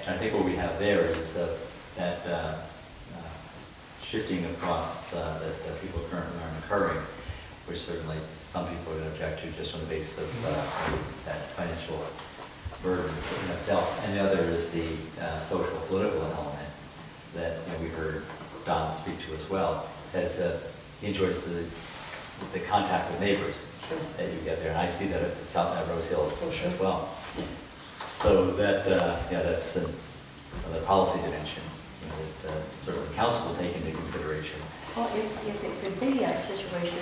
I think what we have there is that shifting across that people currently aren't incurring, which certainly some people would object to just on the basis of that financial burden in itself. And the other is the social political element that we heard Don speak to as well. That he enjoys the contact with neighbors that you get there, and I see that it's out at Rose Hills as well. So that that's another policy dimension that sort of the council will take into consideration. Well, if it could be a situation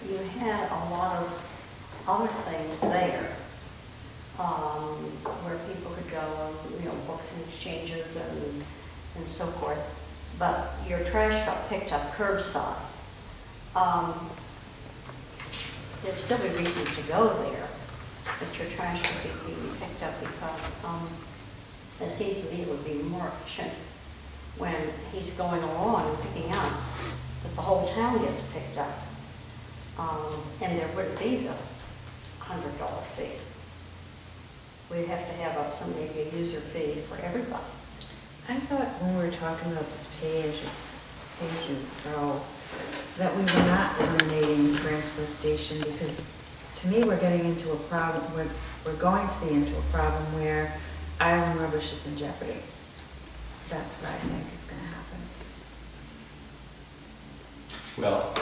you had a lot of other things there where people could go, books and exchanges and so forth, but your trash got picked up curbside. There'd still be reason to go there, but your trash could be picked up because it seems to me it would be more efficient when he's going along and picking up, that the whole town gets picked up. And there wouldn't be the $100 fee. We'd have to have maybe a user fee for everybody. I thought when we were talking about this pay-as-you-go, that we were not eliminating the transfer station, because to me we're getting into a problem, we're going to be into a problem where island rubbish is in jeopardy. That's what I think is going to happen. Well,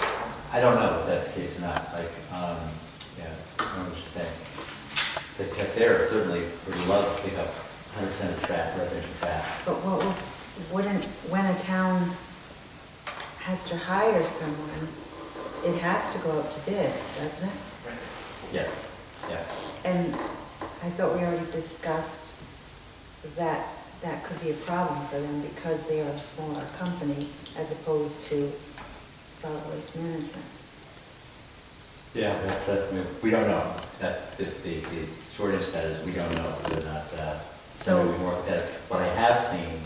I don't know if that's the case or not. Like, I don't know what you're saying. The Texera certainly would love to pick up 100% of trash, residential trash. But when a town has to hire someone, it has to go out to bid, doesn't it? Yes, yeah. And I thought we already discussed that that could be a problem for them because they are a smaller company as opposed to solid waste management. Yeah, that's we don't know. That the short answer to that is we don't know. We're not. So what I have seen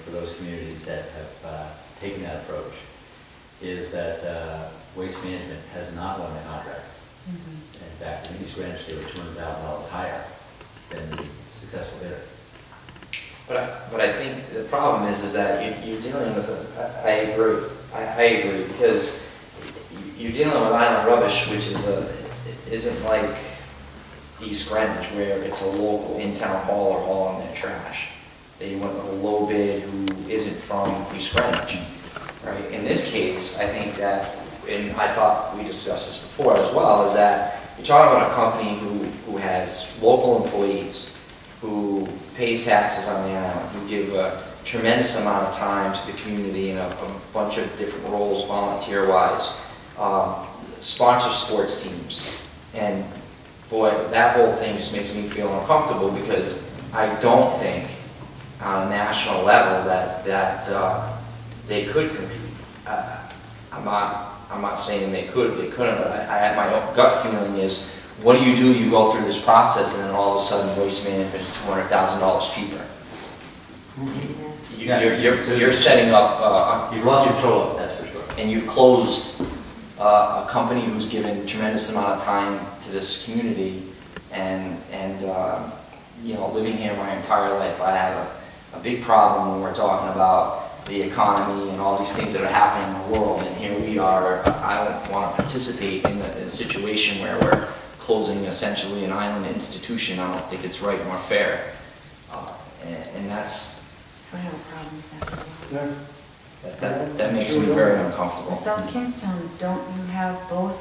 for those communities that have taken that approach is that Waste Management has not won the contracts. Mm-hmm. In fact, in East Greenwich, they were $200,000 higher than the successful bidder. But I think the problem is that you're dealing with I agree because you're dealing with island rubbish, which isn't like East Greenwich where it's a local in-town hauler hauling their trash. They went with a low bid who isn't from East Greenwich, right? In this case, I think that, and I thought we discussed this before as well, is that you're talking about a company who has local employees, who pays taxes on the island, who give a tremendous amount of time to the community in a bunch of different roles, volunteer-wise, sponsor sports teams. And boy, that whole thing just makes me feel uncomfortable because I don't think on a national level that they could compete. I'm not saying they could, they couldn't, but I had my own gut feeling is, what do? You go through this process and then all of a sudden Waste Management is $200,000 cheaper. You're setting up you've lost control, that's for sure. And you've closed a company who's given a tremendous amount of time to this community, and living here my entire life, I have a big problem when we're talking about the economy and all these things that are happening in the world, and here we are. I don't want to participate in a situation where we're closing essentially an island institution. I don't think it's right nor fair, and that's. I have a problem with that as well. That makes me very uncomfortable. In South Kingstown, don't you have both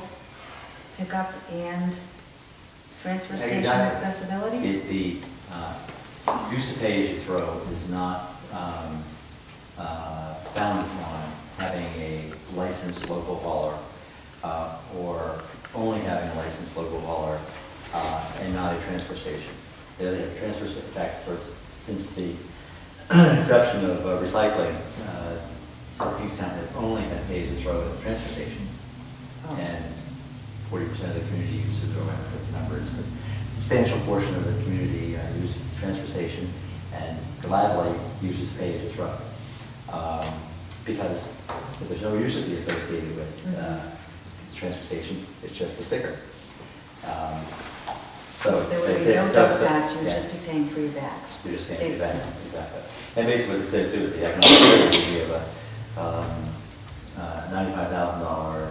pickup and transfer station accessibility? The use of pay-as-you-throw is not founded on having a licensed local hauler or only having a licensed local hauler and not a transfer station. They have transfers, in fact, since the inception of recycling, South Kingstown has only had pay-as-you-throw at the transfer station. Oh. And 40% of the community uses, or around 50 numbers, but a substantial portion of the community uses the transfer station and gladly uses pay-as-you-throw. Because there's no user fee associated with the transfer station, it's just the sticker. So There would be no double cost, you would just be paying for your bags. You're just paying for basically. that, exactly. And basically what they said too, the economic study, we have a $95,000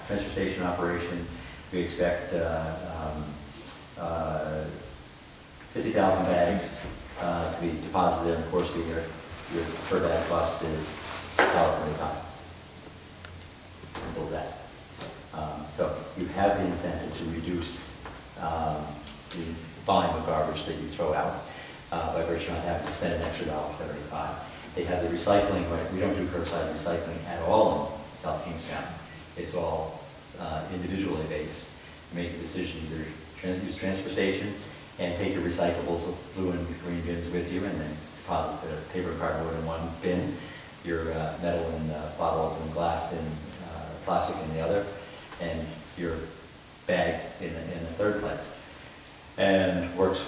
transportation operation. We expect 50,000 bags to be deposited in the course of the year. Your per bag cost is $1.75. Simple as that. So you have the incentive to reduce the volume of garbage that you throw out by virtue of not having to spend an extra $1.75. They have the recycling, right? We don't do curbside recycling at all in South Kingstown. It's all individually based. You make a decision either use transfer station and take your recyclables, blue and green bins with you, and then deposit the paper and cardboard in one bin, your metal and bottles and glass in plastic in the other, and your bags in the third place. And works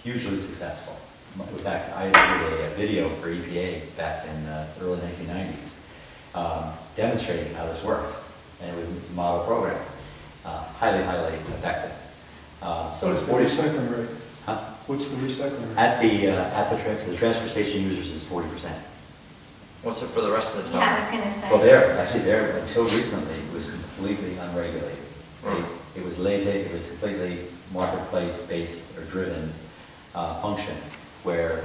hugely successful. In fact, I did a video for EPA back in the early 1990s demonstrating how this works. And it was a model program. Highly, highly effective. So What's the recycling rate? Huh? What's the recycling rate? At the transfer station users is 40%. What's it for the rest of the time? Yeah, I was gonna say. Well, there, until recently, it was completely unregulated. Hmm. It was lazy, it was completely marketplace-based or driven function where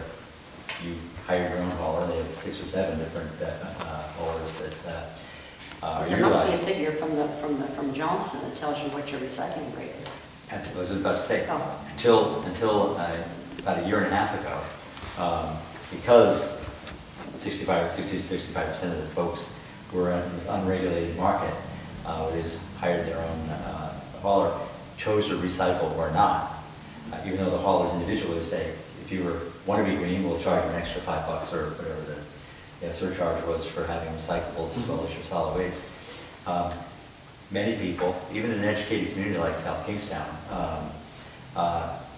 you hired your own hauler. They have 6 or 7 different haulers that are There must be a utilized. figure from Johnson that tells you what your recycling rate is. I was about to say, Oh. until about a year and a half ago, because 65% of the folks were in this unregulated market, where they just hired their own hauler, chose to recycle or not. Even though the haulers individually would say, if you want to be green, we'll charge you an extra $5 or whatever the surcharge was for having recyclables as well as your solid waste. Many people, even in an educated community like South Kingstown,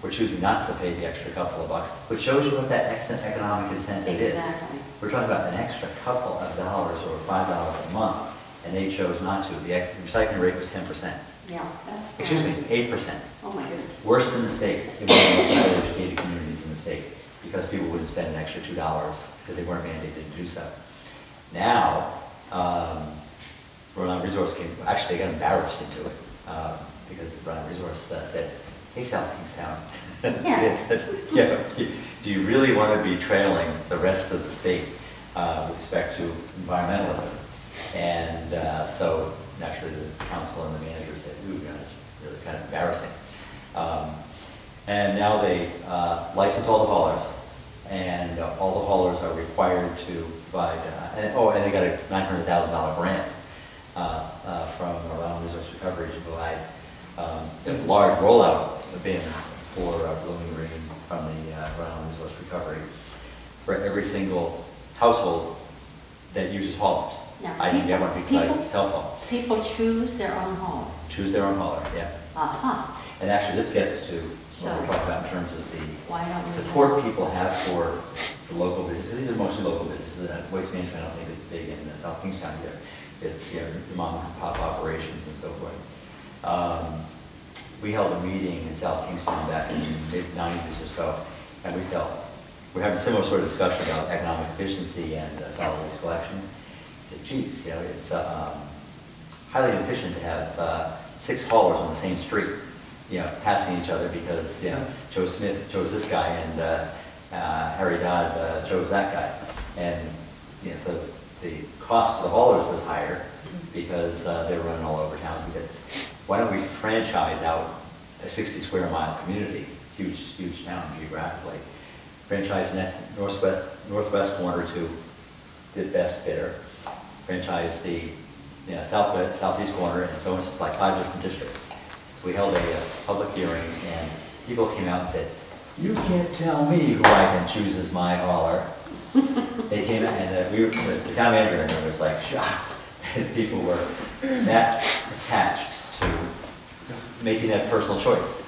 were choosing not to pay the extra couple of bucks, which shows you what that economic incentive Exactly. is. We're talking about an extra couple of dollars or $5 a month, and they chose not to. The recycling rate was 10%. Yeah, that's. Excuse me, 8%. Oh, my goodness. Worst in the state, in one of the most highly educated communities in the state, because people wouldn't spend an extra $2 because they weren't mandated to do so. Now, Rhode Island Resource came, actually they got embarrassed into it, because Rhode Island Resource said, hey, South Kingstown, Yeah. do you really want to be trailing the rest of the state with respect to environmentalism? And so naturally the council and the manager said, ooh, it's really kind of embarrassing. And now they license all the haulers, and all the haulers are required to provide, and they got a $900,000 grant from Rhode Island Resource Recovery to provide a large rollout of bins for blue and green from the Rhode Island Resource Recovery for every single household that uses haulers. Now, I didn't get one because I people- self-haul. People choose their own home. Choose their own hauler, yeah. Aha. And actually, this gets to So- what we're talking about in terms of the Why don't we? support people have for the local businesses. These are mostly local businesses. Waste management, I don't think is big in South Kingstown either. It's, the mom and pop operations and so forth. We held a meeting in South Kingston back in the mid-90s or so, and we felt, we're having a similar sort of discussion about economic efficiency and solid waste collection. We said, geez, it's highly inefficient to have 6 haulers on the same street, passing each other because, Joe Smith chose this guy and Harry Dodd chose that guy. And, so the cost to the haulers was higher because they were running all over town. We said, why don't we franchise out a 60 square mile community, huge town geographically, franchise the northwest corner to the best bidder, franchise the southeast corner, and so on, like 5 different districts. We held a public hearing, and people came out and said, you can't tell me who I can choose as my hauler. They came out, and the town manager was like shocked that people were that attached to making that personal choice.